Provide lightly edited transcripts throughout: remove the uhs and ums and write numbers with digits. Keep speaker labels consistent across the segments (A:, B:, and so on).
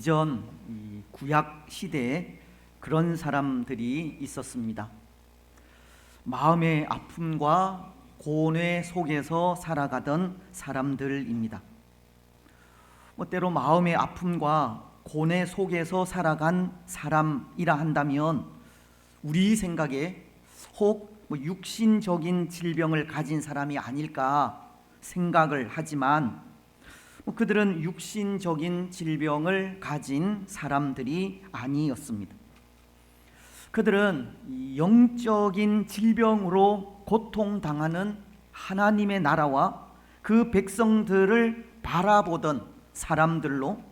A: 이전 이 구약 시대에 그런 사람들이 있었습니다. 마음의 아픔과 고뇌 속에서 살아가던 사람들입니다. 때로 마음의 아픔과 고뇌 속에서 살아간 사람이라 한다면 우리 생각에 혹 육신적인 질병을 가진 사람이 아닐까 생각을 하지만 그들은 육신적인 질병을 가진 사람들이 아니었습니다. 그들은 영적인 질병으로 고통당하는 하나님의 나라와 그 백성들을 바라보던 사람들로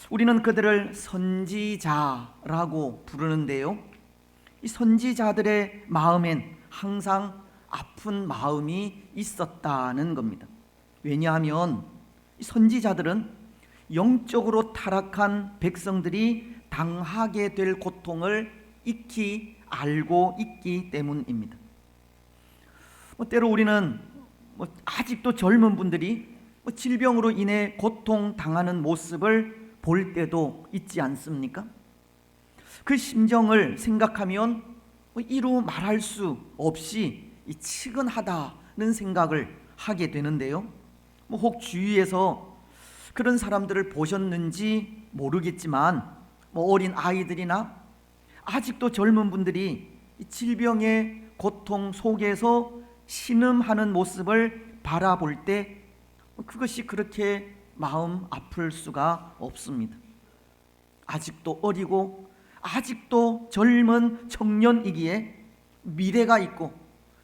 A: 우리는 그들을 선지자라고 부르는데요, 이 선지자들의 마음엔 항상 아픈 마음이 있었다는 겁니다. 왜냐하면 이 선지자들은 영적으로 타락한 백성들이 당하게 될 고통을 익히 알고 있기 때문입니다. 때로 우리는 아직도 젊은 분들이 질병으로 인해 고통당하는 모습을 볼 때도 있지 않습니까? 그 심정을 생각하면 이루 말할 수 없이 치근하다는 생각을 하게 되는데요, 혹 주위에서 그런 사람들을 보셨는지 모르겠지만 어린 아이들이나 아직도 젊은 분들이 질병의 고통 속에서 신음하는 모습을 바라볼 때 그것이 그렇게 마음 아플 수가 없습니다. 아직도 어리고 아직도 젊은 청년이기에 미래가 있고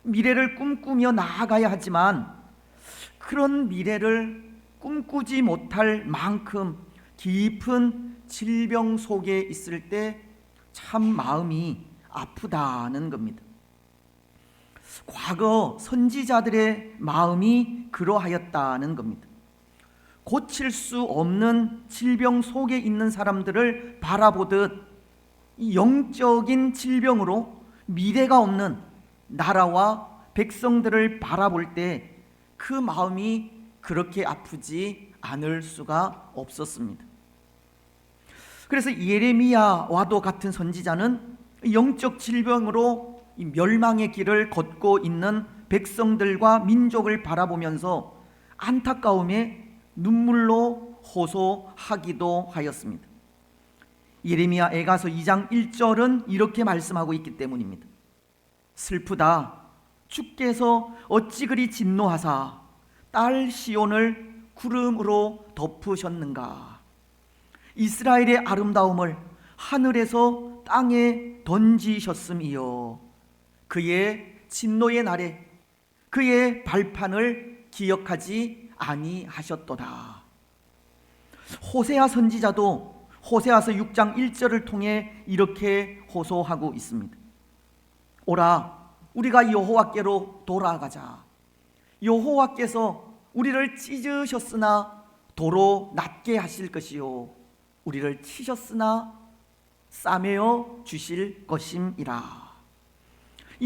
A: 미래를 꿈꾸며 나아가야 하지만 그런 미래를 꿈꾸지 못할 만큼 깊은 질병 속에 있을 때 참 마음이 아프다는 겁니다. 과거 선지자들의 마음이 그러하였다는 겁니다. 고칠 수 없는 질병 속에 있는 사람들을 바라보듯 이 영적인 질병으로 미래가 없는 나라와 백성들을 바라볼 때 그 마음이 그렇게 아프지 않을 수가 없었습니다. 그래서 예레미야와도 같은 선지자는 영적 질병으로 멸망의 길을 걷고 있는 백성들과 민족을 바라보면서 안타까움에 눈물로 호소하기도 하였습니다. 예레미야 애가서 2장 1절은 이렇게 말씀하고 있기 때문입니다. 슬프다. 주께서 어찌 그리 진노하사 딸 시온을 구름으로 덮으셨는가. 이스라엘의 아름다움을 하늘에서 땅에 던지셨음이요, 그의 진노의 날에 그의 발판을 기억하지 아니하셨도다. 호세아 선지자도 호세아서 6장 1절을 통해 이렇게 호소하고 있습니다. 오라, 우리가 여호와께로 돌아가자. 여호와께서 우리를 찢으셨으나 도로 낫게 하실 것이요, 우리를 치셨으나 싸매어 주실 것임이라.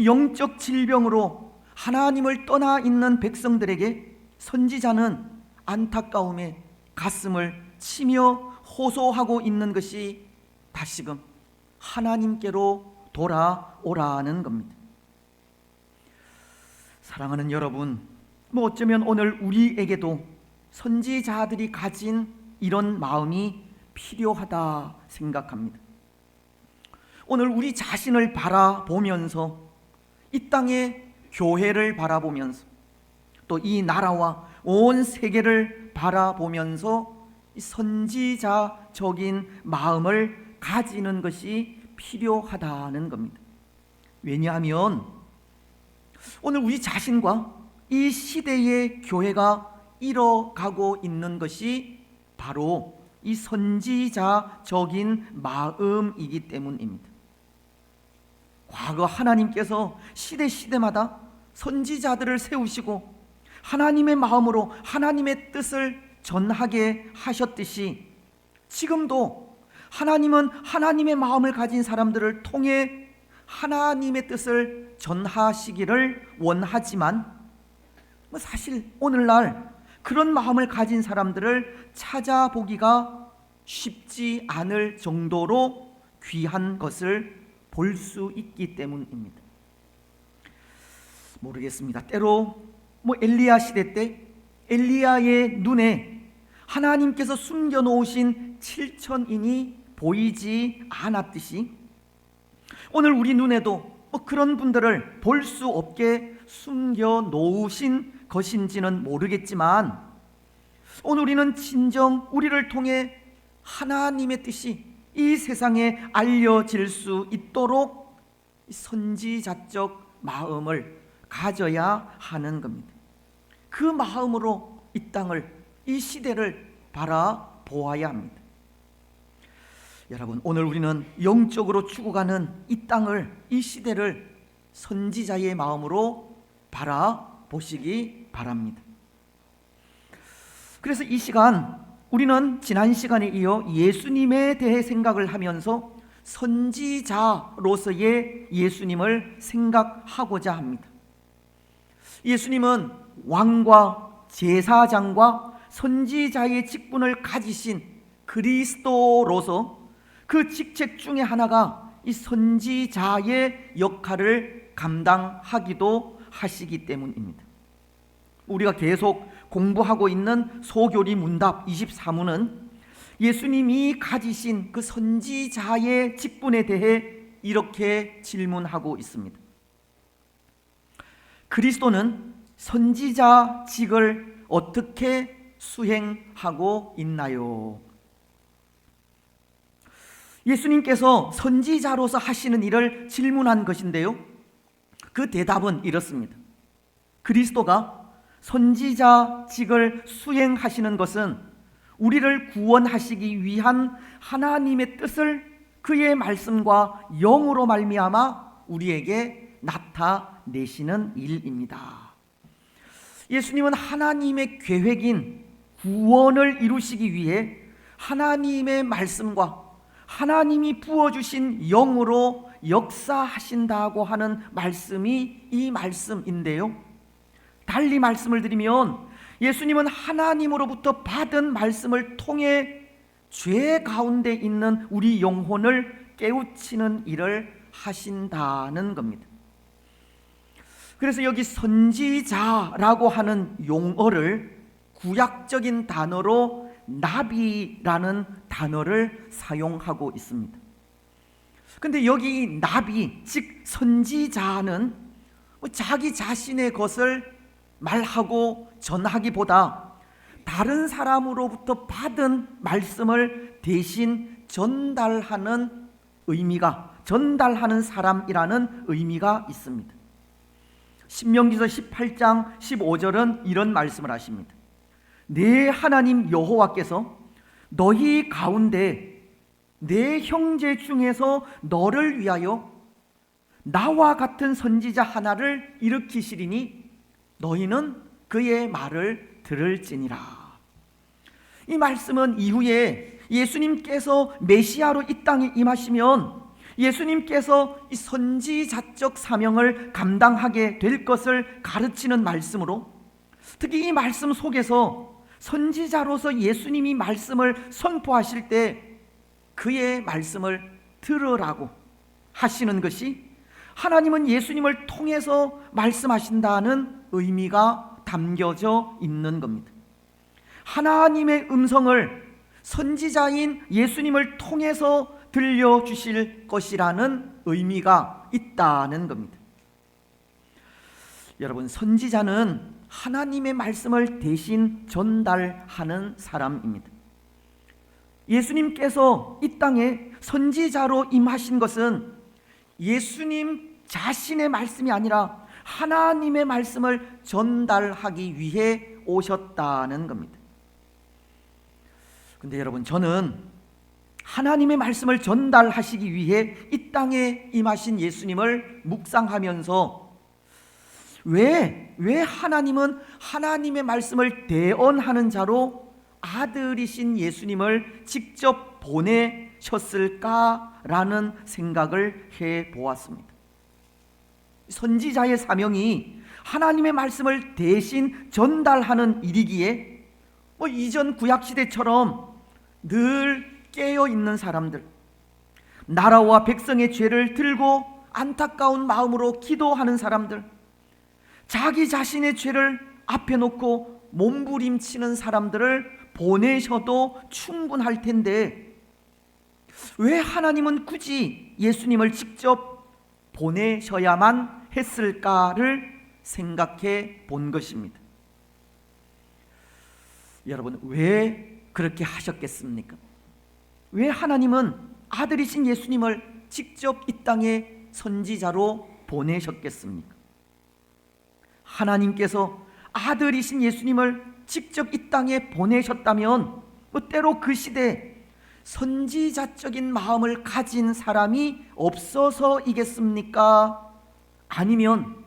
A: 영적 질병으로 하나님을 떠나 있는 백성들에게 선지자는 안타까움에 가슴을 치며 호소하고 있는 것이 다시금 하나님께로 돌아오라는 겁니다. 사랑하는 여러분, 어쩌면 오늘 우리에게도 선지자들이 가진 이런 마음이 필요하다 생각합니다. 오늘 우리 자신을 바라보면서 이 땅의 교회를 바라보면서 또 이 나라와 온 세계를 바라보면서 선지자적인 마음을 가지는 것이 필요하다는 겁니다. 왜냐하면 오늘 우리 자신과 이 시대의 교회가 잃어가고 있는 것이 바로 이 선지자적인 마음이기 때문입니다. 과거 하나님께서 시대마다 선지자들을 세우시고 하나님의 마음으로 하나님의 뜻을 전하게 하셨듯이 지금도 하나님은 하나님의 마음을 가진 사람들을 통해 하나님의 뜻을 전하시기를 원하지만 사실 오늘날 그런 마음을 가진 사람들을 찾아보기가 쉽지 않을 정도로 귀한 것을 볼 수 있기 때문입니다. 모르겠습니다. 때로 엘리야 시대 때 엘리야의 눈에 하나님께서 숨겨놓으신 7천인이 보이지 않았듯이 오늘 우리 눈에도 그런 분들을 볼 수 없게 숨겨놓으신 것인지는 모르겠지만 오늘 우리는 진정 우리를 통해 하나님의 뜻이 이 세상에 알려질 수 있도록 선지자적 마음을 가져야 하는 겁니다. 그 마음으로 이 땅을, 이 시대를 바라보아야 합니다. 여러분, 오늘 우리는 영적으로 죽어가는 이 땅을, 이 시대를 선지자의 마음으로 바라보시기 바랍니다. 그래서 이 시간 우리는 지난 시간에 이어 예수님에 대해 생각을 하면서 선지자로서의 예수님을 생각하고자 합니다. 예수님은 왕과 제사장과 선지자의 직분을 가지신 그리스도로서 그 직책 중에 하나가 이 선지자의 역할을 감당하기도 하시기 때문입니다. 우리가 계속 공부하고 있는 소교리 문답 24문은 예수님이 가지신 그 선지자의 직분에 대해 이렇게 질문하고 있습니다. 그리스도는 선지자직을 어떻게 수행하고 있나요? 예수님께서 선지자로서 하시는 일을 질문한 것인데요, 그 대답은 이렇습니다. 그리스도가 선지자직을 수행하시는 것은 우리를 구원하시기 위한 하나님의 뜻을 그의 말씀과 영으로 말미암아 우리에게 나타내시는 일입니다. 예수님은 하나님의 계획인 구원을 이루시기 위해 하나님의 말씀과 하나님이 부어주신 영으로 역사하신다고 하는 말씀이 이 말씀인데요, 달리 말씀을 드리면 예수님은 하나님으로부터 받은 말씀을 통해 죄 가운데 있는 우리 영혼을 깨우치는 일을 하신다는 겁니다. 그래서 여기 선지자라고 하는 용어를 구약적인 단어로 나비라는 단어를 사용하고 있습니다. 그런데 여기 나비, 즉 선지자는 자기 자신의 것을 말하고 전하기보다 다른 사람으로부터 받은 말씀을 대신 전달하는 의미가, 전달하는 사람이라는 의미가 있습니다. 신명기서 18장 15절은 이런 말씀을 하십니다. 내 하나님 여호와께서 너희 가운데 내 형제 중에서 너를 위하여 나와 같은 선지자 하나를 일으키시리니 너희는 그의 말을 들을지니라. 이 말씀은 이후에 예수님께서 메시아로 이 땅에 임하시면 예수님께서 이 선지자적 사명을 감당하게 될 것을 가르치는 말씀으로, 특히 이 말씀 속에서 선지자로서 예수님이 말씀을 선포하실 때 그의 말씀을 들으라고 하시는 것이 하나님은 예수님을 통해서 말씀하신다는 의미가 담겨져 있는 겁니다. 하나님의 음성을 선지자인 예수님을 통해서 들려주실 것이라는 의미가 있다는 겁니다. 여러분, 선지자는 하나님의 말씀을 대신 전달하는 사람입니다. 예수님께서 이 땅에 선지자로 임하신 것은 예수님 자신의 말씀이 아니라 하나님의 말씀을 전달하기 위해 오셨다는 겁니다. 근데 여러분, 저는 하나님의 말씀을 전달하시기 위해 이 땅에 임하신 예수님을 묵상하면서 왜 하나님은 하나님의 말씀을 대언하는 자로 아들이신 예수님을 직접 보내셨을까라는 생각을 해보았습니다. 선지자의 사명이 하나님의 말씀을 대신 전달하는 일이기에 이전 구약시대처럼 늘 깨어 있는 사람들, 나라와 백성의 죄를 들고 안타까운 마음으로 기도하는 사람들, 자기 자신의 죄를 앞에 놓고 몸부림치는 사람들을 보내셔도 충분할 텐데 왜 하나님은 굳이 예수님을 직접 보내셔야만 했을까를 생각해 본 것입니다. 여러분, 왜 그렇게 하셨겠습니까? 왜 하나님은 아들이신 예수님을 직접 이 땅에 선지자로 보내셨겠습니까? 하나님께서 아들이신 예수님을 직접 이 땅에 보내셨다면 때로 그 시대에 선지자적인 마음을 가진 사람이 없어서이겠습니까? 아니면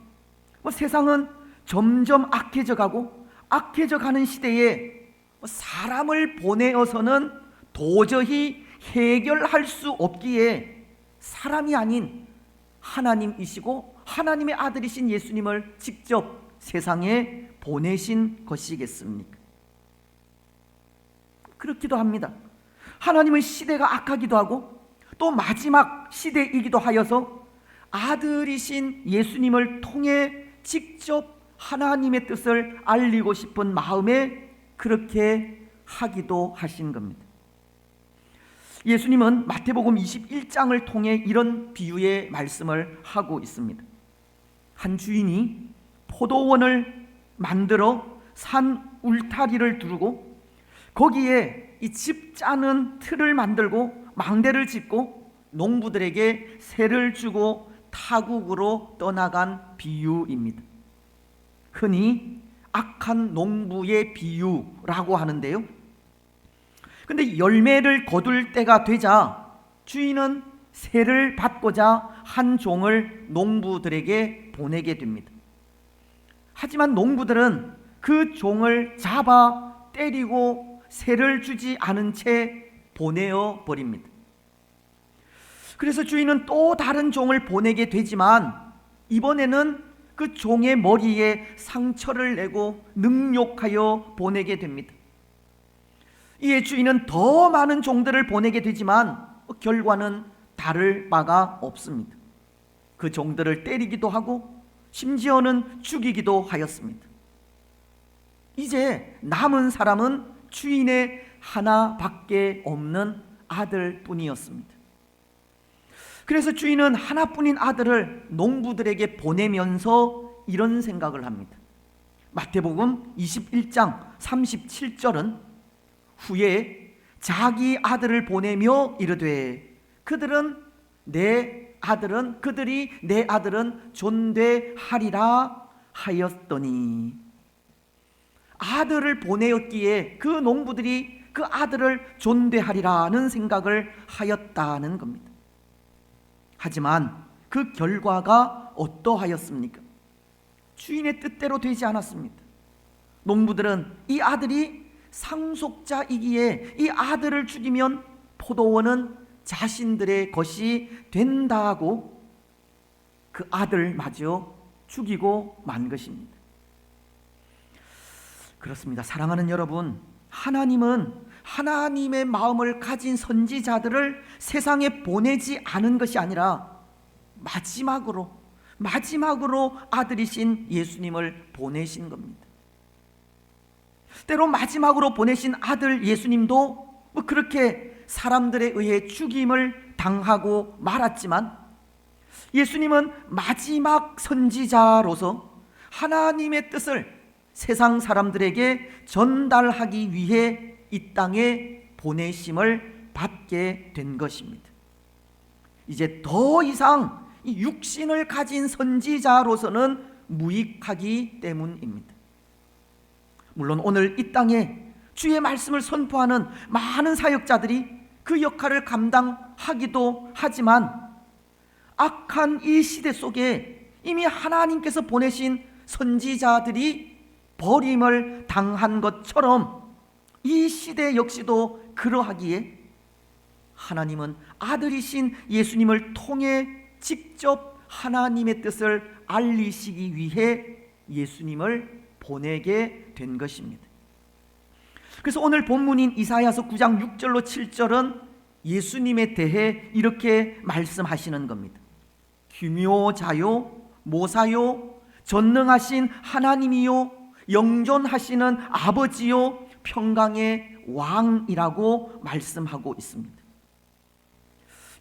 A: 세상은 점점 악해져 가고 악해져 가는 시대에 사람을 보내어서는 도저히 해결할 수 없기에 사람이 아닌 하나님이시고 하나님의 아들이신 예수님을 직접 세상에 보내신 것이겠습니까? 그렇기도 합니다. 하나님은 시대가 악하기도 하고 또 마지막 시대이기도 하여서 아들이신 예수님을 통해 직접 하나님의 뜻을 알리고 싶은 마음에 그렇게 하기도 하신 겁니다. 예수님은 마태복음 21장을 통해 이런 비유의 말씀을 하고 있습니다. 한 주인이 포도원을 만들어 산 울타리를 두르고 거기에 이 집 짜는 틀을 만들고 망대를 짓고 농부들에게 세를 주고 타국으로 떠나간 비유입니다. 흔히 악한 농부의 비유라고 하는데요, 근데 열매를 거둘 때가 되자 주인은 세를 받고자 한 종을 농부들에게 보내게 됩니다. 하지만 농부들은 그 종을 잡아 때리고 세를 주지 않은 채 보내어 버립니다. 그래서 주인은 또 다른 종을 보내게 되지만 이번에는 그 종의 머리에 상처를 내고 능욕하여 보내게 됩니다. 이에 주인은 더 많은 종들을 보내게 되지만 결과는 다를 바가 없습니다. 그 종들을 때리기도 하고 심지어는 죽이기도 하였습니다. 이제 남은 사람은 주인의 하나밖에 없는 아들뿐이었습니다. 그래서 주인은 하나뿐인 아들을 농부들에게 보내면서 이런 생각을 합니다. 마태복음 21장 37절은 후에 자기 아들을 보내며 이르되 그들이 내 아들은 존대하리라 하였더니, 아들을 보내었기에 그 농부들이 그 아들을 존대하리라는 생각을 하였다는 겁니다. 하지만 그 결과가 어떠하였습니까? 주인의 뜻대로 되지 않았습니다. 농부들은 이 아들이 상속자이기에 이 아들을 죽이면 포도원은 자신들의 것이 된다고 그 아들마저 죽이고 만 것입니다. 그렇습니다. 사랑하는 여러분, 하나님은 하나님의 마음을 가진 선지자들을 세상에 보내지 않은 것이 아니라 마지막으로 아들이신 예수님을 보내신 겁니다. 때로 마지막으로 보내신 아들 예수님도 그렇게 사람들에 의해 죽임을 당하고 말았지만 예수님은 마지막 선지자로서 하나님의 뜻을 세상 사람들에게 전달하기 위해 이 땅에 보내심을 받게 된 것입니다. 이제 더 이상 이 육신을 가진 선지자로서는 무익하기 때문입니다. 물론 오늘 이 땅에 주의 말씀을 선포하는 많은 사역자들이 그 역할을 감당하기도 하지만 악한 이 시대 속에 이미 하나님께서 보내신 선지자들이 버림을 당한 것처럼 이 시대 역시도 그러하기에 하나님은 아들이신 예수님을 통해 직접 하나님의 뜻을 알리시기 위해 예수님을 보내게 된 것입니다. 그래서 오늘 본문인 이사야서 9장 6절로 7절은 예수님에 대해 이렇게 말씀하시는 겁니다. 규묘자요, 모사요, 전능하신 하나님이요, 영존하시는 아버지요, 평강의 왕이라고 말씀하고 있습니다.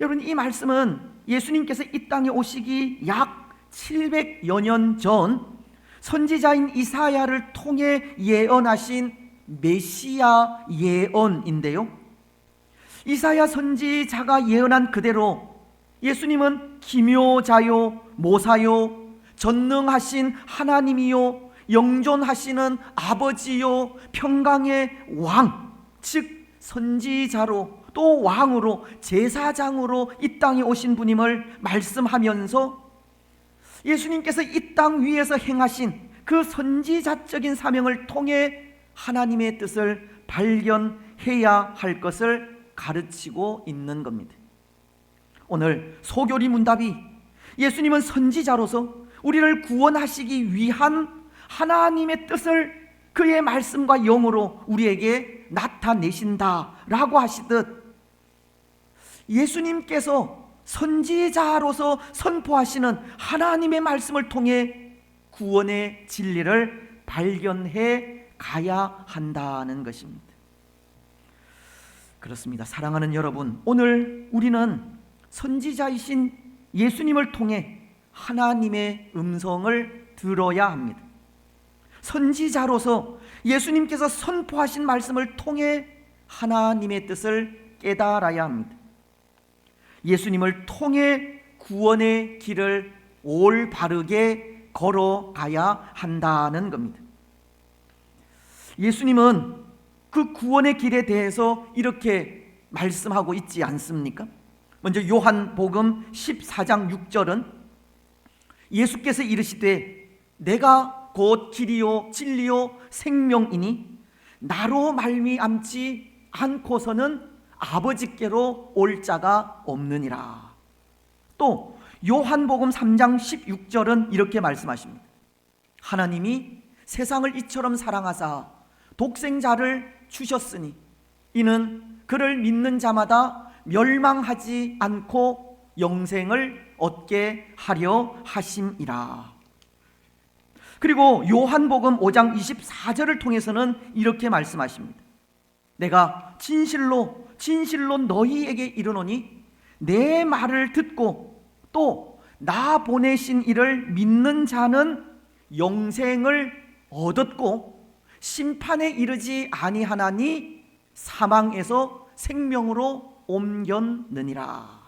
A: 여러분, 이 말씀은 예수님께서 이 땅에 오시기 약 700여 년 전 선지자인 이사야를 통해 예언하신 메시아 예언인데요, 이사야 선지자가 예언한 그대로 예수님은 기묘자요, 모사요, 전능하신 하나님이요, 영존하시는 아버지요, 평강의 왕, 즉 선지자로 또 왕으로 제사장으로 이 땅에 오신 분임을 말씀하면서 예수님께서 이 땅 위에서 행하신 그 선지자적인 사명을 통해 하나님의 뜻을 발견해야 할 것을 가르치고 있는 겁니다. 오늘 소교리 문답이 예수님은 선지자로서 우리를 구원하시기 위한 하나님의 뜻을 그의 말씀과 영으로 우리에게 나타내신다라고 하시듯, 예수님께서 선지자로서 선포하시는 하나님의 말씀을 통해 구원의 진리를 발견해 가야 한다는 것입니다. 그렇습니다. 사랑하는 여러분, 오늘 우리는 선지자이신 예수님을 통해 하나님의 음성을 들어야 합니다. 선지자로서 예수님께서 선포하신 말씀을 통해 하나님의 뜻을 깨달아야 합니다. 예수님을 통해 구원의 길을 올바르게 걸어가야 한다는 겁니다. 예수님은 그 구원의 길에 대해서 이렇게 말씀하고 있지 않습니까? 먼저 요한복음 14장 6절은 예수께서 이르시되 내가 곧 길이요 진리요 생명이니 나로 말미암지 않고서는 아버지께로 올 자가 없느니라. 또 요한복음 3장 16절은 이렇게 말씀하십니다. 하나님이 세상을 이처럼 사랑하사 독생자를 주셨으니 이는 그를 믿는 자마다 멸망하지 않고 영생을 얻게 하려 하심이라. 그리고 요한복음 5장 24절을 통해서는 이렇게 말씀하십니다. 내가 진실로 너희에게 이르노니 내 말을 듣고 또 나 보내신 이를 믿는 자는 영생을 얻었고 심판에 이르지 아니하나니 사망에서 생명으로 옮겼느니라.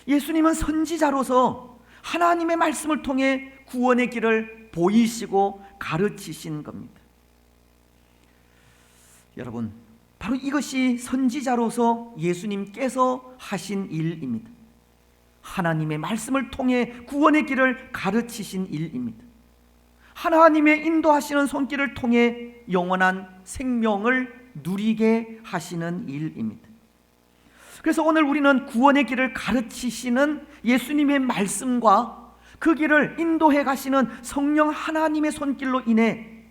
A: 예수님은 선지자로서 하나님의 말씀을 통해 구원의 길을 보이시고 가르치신 겁니다. 여러분, 바로 이것이 선지자로서 예수님께서 하신 일입니다. 하나님의 말씀을 통해 구원의 길을 가르치신 일입니다. 하나님의 인도하시는 손길을 통해 영원한 생명을 누리게 하시는 일입니다. 그래서 오늘 우리는 구원의 길을 가르치시는 예수님의 말씀과 그 길을 인도해 가시는 성령 하나님의 손길로 인해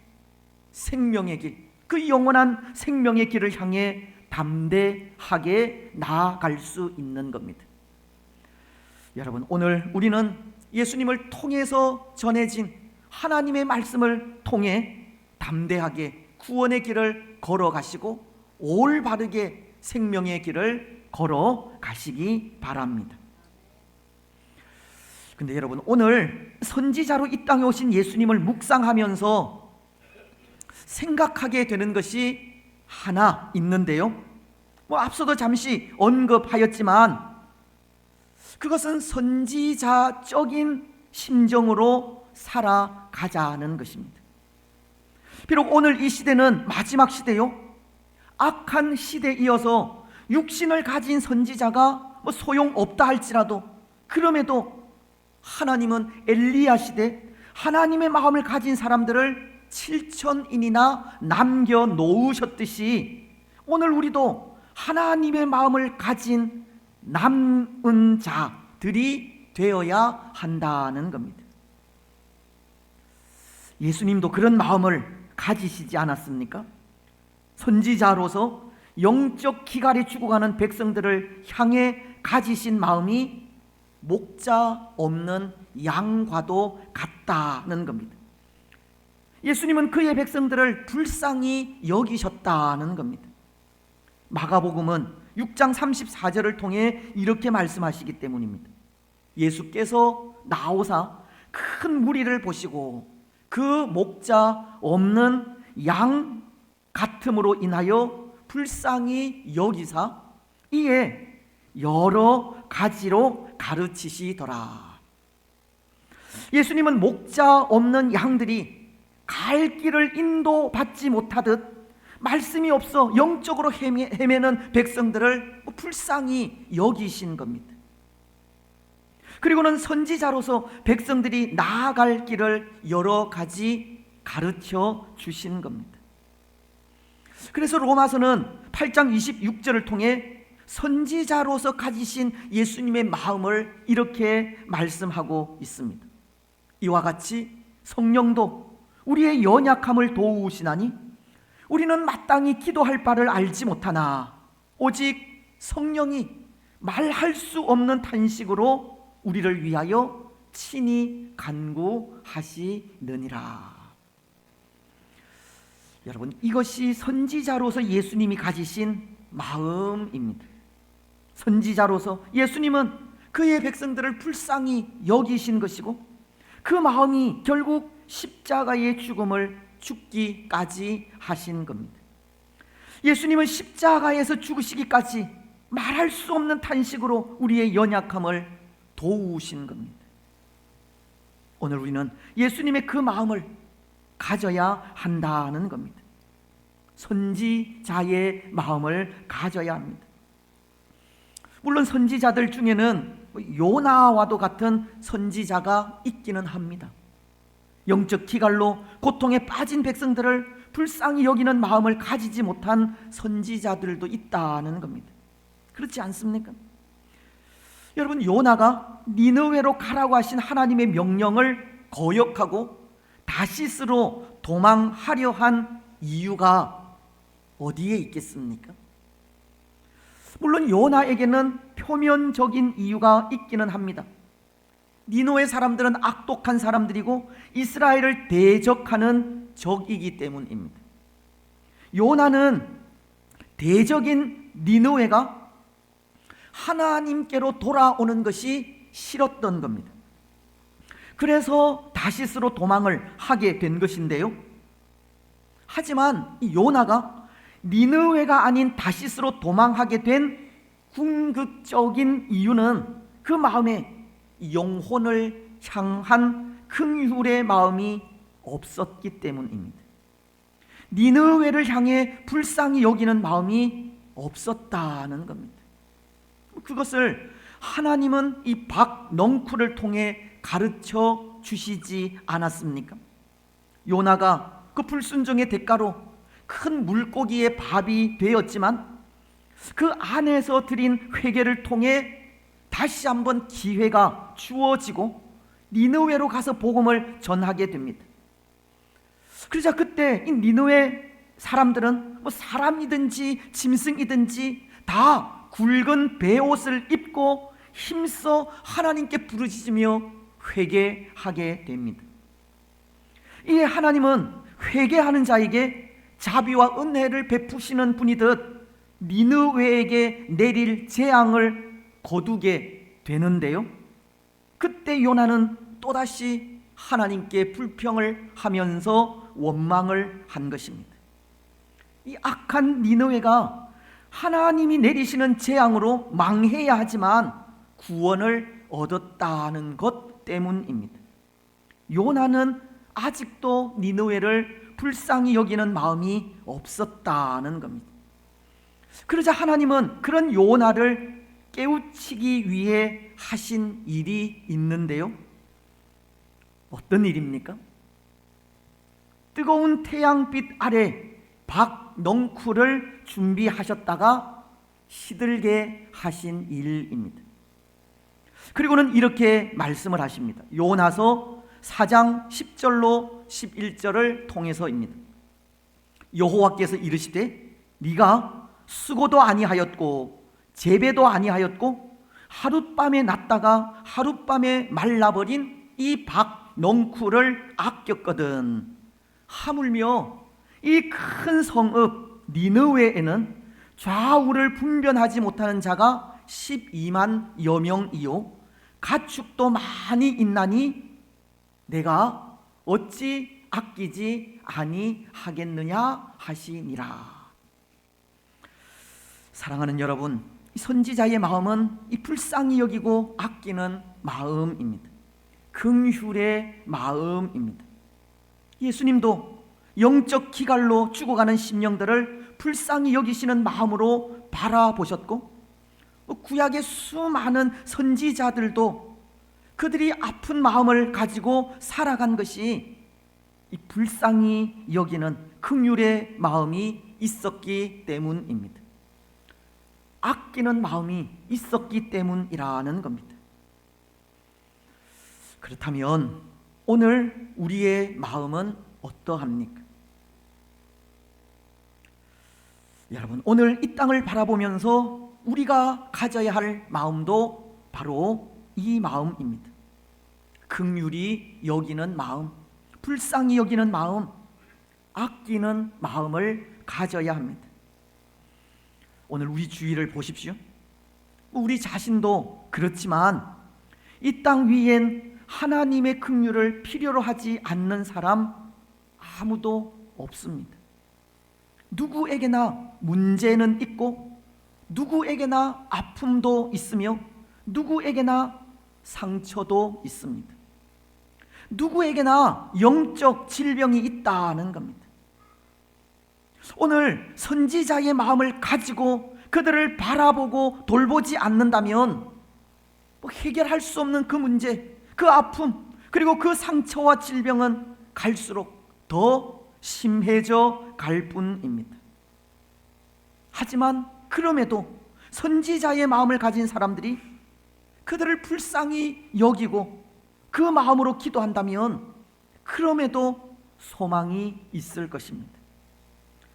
A: 생명의 길, 그 영원한 생명의 길을 향해 담대하게 나아갈 수 있는 겁니다. 여러분, 오늘 우리는 예수님을 통해서 전해진 하나님의 말씀을 통해 담대하게 구원의 길을 걸어가시고 올바르게 생명의 길을 걸어가시기 바랍니다. 근데 여러분, 오늘 선지자로 이 땅에 오신 예수님을 묵상하면서 생각하게 되는 것이 하나 있는데요, 앞서도 잠시 언급하였지만 그것은 선지자적인 심정으로 살아가자는 것입니다. 비록 오늘 이 시대는 마지막 시대요, 악한 시대이어서 육신을 가진 선지자가 소용없다 할지라도, 그럼에도 하나님은 엘리야 시대 하나님의 마음을 가진 사람들을 7,000인이나 남겨놓으셨듯이 오늘 우리도 하나님의 마음을 가진 남은 자들이 되어야 한다는 겁니다. 예수님도 그런 마음을 가지시지 않았습니까? 선지자로서 영적 기갈에 죽어가는 백성들을 향해 가지신 마음이 목자 없는 양과도 같다는 겁니다. 예수님은 그의 백성들을 불쌍히 여기셨다는 겁니다. 마가복음은 6장 34절을 통해 이렇게 말씀하시기 때문입니다. 예수께서 나오사 큰 무리를 보시고 그 목자 없는 양 같음으로 인하여 불쌍히 여기사 이에 여러 가지로 가르치시더라. 예수님은 목자 없는 양들이 갈 길을 인도받지 못하듯 말씀이 없어 영적으로 헤매는 백성들을 불쌍히 여기신 겁니다. 그리고는 선지자로서 백성들이 나아갈 길을 여러 가지 가르쳐 주신 겁니다. 그래서 로마서는 8장 26절을 통해 선지자로서 가지신 예수님의 마음을 이렇게 말씀하고 있습니다. 이와 같이 성령도 우리의 연약함을 도우시나니 우리는 마땅히 기도할 바를 알지 못하나 오직 성령이 말할 수 없는 탄식으로 우리를 위하여 친히 간구하시느니라. 여러분, 이것이 선지자로서 예수님이 가지신 마음입니다. 선지자로서 예수님은 그의 백성들을 불쌍히 여기신 것이고 그 마음이 결국 십자가의 죽음을 죽기까지 하신 겁니다. 예수님은 십자가에서 죽으시기까지 말할 수 없는 탄식으로 우리의 연약함을 도우신 겁니다. 오늘 우리는 예수님의 그 마음을 가져야 한다는 겁니다. 선지자의 마음을 가져야 합니다. 물론 선지자들 중에는 요나와도 같은 선지자가 있기는 합니다. 영적 기갈로 고통에 빠진 백성들을 불쌍히 여기는 마음을 가지지 못한 선지자들도 있다는 겁니다. 그렇지 않습니까? 여러분, 요나가 니느웨로 가라고 하신 하나님의 명령을 거역하고 다시스로 도망하려 한 이유가 어디에 있겠습니까? 물론 요나에게는 표면적인 이유가 있기는 합니다. 니느웨 사람들은 악독한 사람들이고 이스라엘을 대적하는 적이기 때문입니다. 요나는 대적인 니느웨가 하나님께로 돌아오는 것이 싫었던 겁니다. 그래서 다시스로 도망을 하게 된 것인데요. 하지만 이 요나가 니느웨가 아닌 다시스로 도망하게 된 궁극적인 이유는 그 마음에 영혼을 향한 긍휼의 마음이 없었기 때문입니다. 니느웨를 향해 불쌍히 여기는 마음이 없었다는 겁니다. 그것을 하나님은 이 박넝쿨을 통해 가르쳐 주시지 않았습니까? 요나가 그 불순종의 대가로 큰 물고기의 밥이 되었지만 그 안에서 드린 회개를 통해 다시 한번 기회가 주어지고 니느웨로 가서 복음을 전하게 됩니다. 그러자 그때 이 니느웨 사람들은 사람이든지 짐승이든지 다 굵은 베옷을 입고 힘써 하나님께 부르짖으며 회개하게 됩니다. 이 하나님은 회개하는 자에게 자비와 은혜를 베푸시는 분이듯 니느웨에게 내릴 재앙을 거두게 되는데요. 그때 요나는 또다시 하나님께 불평을 하면서 원망을 한 것입니다. 이 악한 니느웨가 하나님이 내리시는 재앙으로 망해야 하지만 구원을 얻었다는 것 때문입니다. 요나는 아직도 니느웨를 불쌍히 여기는 마음이 없었다는 겁니다. 그러자 하나님은 그런 요나를 깨우치기 위해 하신 일이 있는데요. 어떤 일입니까? 뜨거운 태양빛 아래 박넝쿨을 준비하셨다가 시들게 하신 일입니다. 그리고는 이렇게 말씀을 하십니다. 요나서 4장 10절로 11절을 통해서입니다. 여호와께서 이르시되 네가 수고도 아니하였고 재배도 아니하였고 하룻밤에 났다가 하룻밤에 말라버린 이 박넝쿨을 아꼈거든. 하물며 이 큰 성읍 니느웨에는 좌우를 분별하지 못하는 자가 12만여 명이요 가축도 많이 있나니 내가 어찌 아끼지 아니하겠느냐 하시니라. 사랑하는 여러분, 이 선지자의 마음은 이 불쌍히 여기고 아끼는 마음입니다. 긍휼의 마음입니다. 예수님도 영적 기갈로 죽어가는 심령들을 불쌍히 여기시는 마음으로 바라보셨고, 구약의 수많은 선지자들도 그들이 아픈 마음을 가지고 살아간 것이 이 불쌍히 여기는 긍휼의 마음이 있었기 때문입니다. 아끼는 마음이 있었기 때문이라는 겁니다. 그렇다면 오늘 우리의 마음은 어떠합니까? 여러분, 오늘 이 땅을 바라보면서 우리가 가져야 할 마음도 바로 이 마음입니다. 긍휼히 여기는 마음, 불쌍히 여기는 마음, 아끼는 마음을 가져야 합니다. 오늘 우리 주위를 보십시오. 우리 자신도 그렇지만 이 땅 위엔 하나님의 긍휼을 필요로 하지 않는 사람 아무도 없습니다. 누구에게나 문제는 있고 누구에게나 아픔도 있으며 누구에게나 상처도 있습니다. 누구에게나 영적 질병이 있다는 겁니다. 오늘 선지자의 마음을 가지고 그들을 바라보고 돌보지 않는다면 해결할 수 없는 그 문제, 그 아픔, 그리고 그 상처와 질병은 갈수록 더 심해져 갈 뿐입니다. 하지만 그럼에도 선지자의 마음을 가진 사람들이 그들을 불쌍히 여기고 그 마음으로 기도한다면 그럼에도 소망이 있을 것입니다.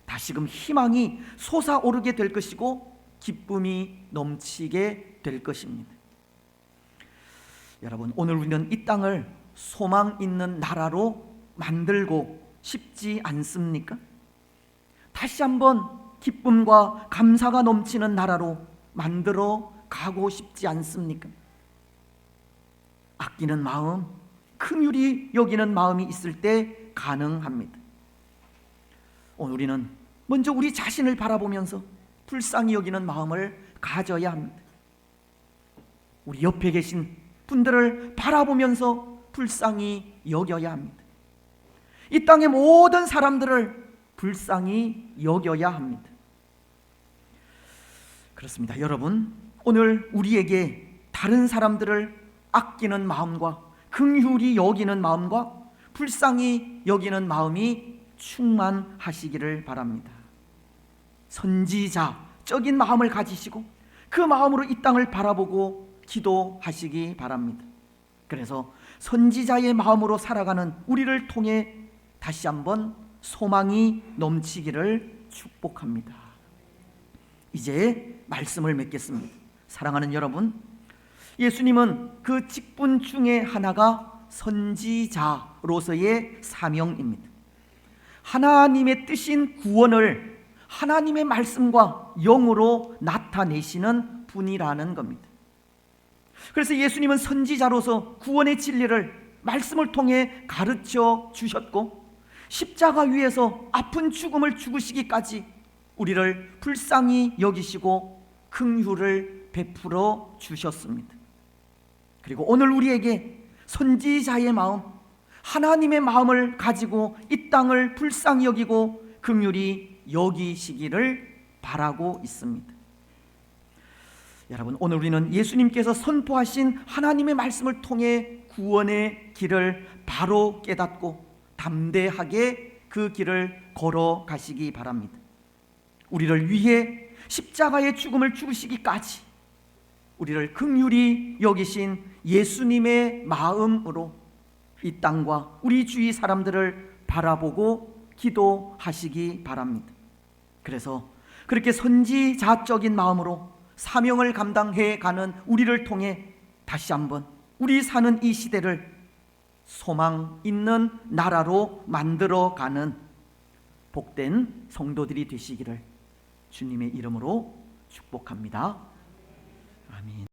A: 다시금 희망이 솟아오르게 될 것이고 기쁨이 넘치게 될 것입니다. 여러분, 오늘 우리는 이 땅을 소망 있는 나라로 만들고 싶지 않습니까? 다시 한번 기쁨과 감사가 넘치는 나라로 만들어 가고 싶지 않습니까? 아끼는 마음, 긍휼히 여기는 마음이 있을 때 가능합니다. 오늘 우리는 먼저 우리 자신을 바라보면서 불쌍히 여기는 마음을 가져야 합니다. 우리 옆에 계신 분들을 바라보면서 불쌍히 여겨야 합니다. 이 땅의 모든 사람들을 불쌍히 여겨야 합니다. 그렇습니다. 여러분, 오늘 우리에게 다른 사람들을 아끼는 마음과 긍휼히 여기는 마음과 불쌍히 여기는 마음이 충만하시기를 바랍니다. 선지자적인 마음을 가지시고 그 마음으로 이 땅을 바라보고 기도하시기 바랍니다. 그래서 선지자의 마음으로 살아가는 우리를 통해 다시 한번 소망이 넘치기를 축복합니다. 이제 말씀을 맺겠습니다. 사랑하는 여러분, 예수님은 그 직분 중에 하나가 선지자로서의 사명입니다. 하나님의 뜻인 구원을 하나님의 말씀과 영으로 나타내시는 분이라는 겁니다. 그래서 예수님은 선지자로서 구원의 진리를 말씀을 통해 가르쳐 주셨고 십자가 위에서 아픈 죽음을 죽으시기까지 우리를 불쌍히 여기시고 긍휼을 베풀어 주셨습니다. 그리고 오늘 우리에게 선지자의 마음, 하나님의 마음을 가지고 이 땅을 불쌍히 여기고 긍휼히 여기시기를 바라고 있습니다. 여러분, 오늘 우리는 예수님께서 선포하신 하나님의 말씀을 통해 구원의 길을 바로 깨닫고 담대하게 그 길을 걸어가시기 바랍니다. 우리를 위해 십자가의 죽음을 죽으시기까지 우리를 긍휼히 여기신 예수님의 마음으로 이 땅과 우리 주위 사람들을 바라보고 기도하시기 바랍니다. 그래서 그렇게 선지자적인 마음으로 사명을 감당해 가는 우리를 통해 다시 한번 우리 사는 이 시대를 소망 있는 나라로 만들어가는 복된 성도들이 되시기를 주님의 이름으로 축복합니다. 아멘.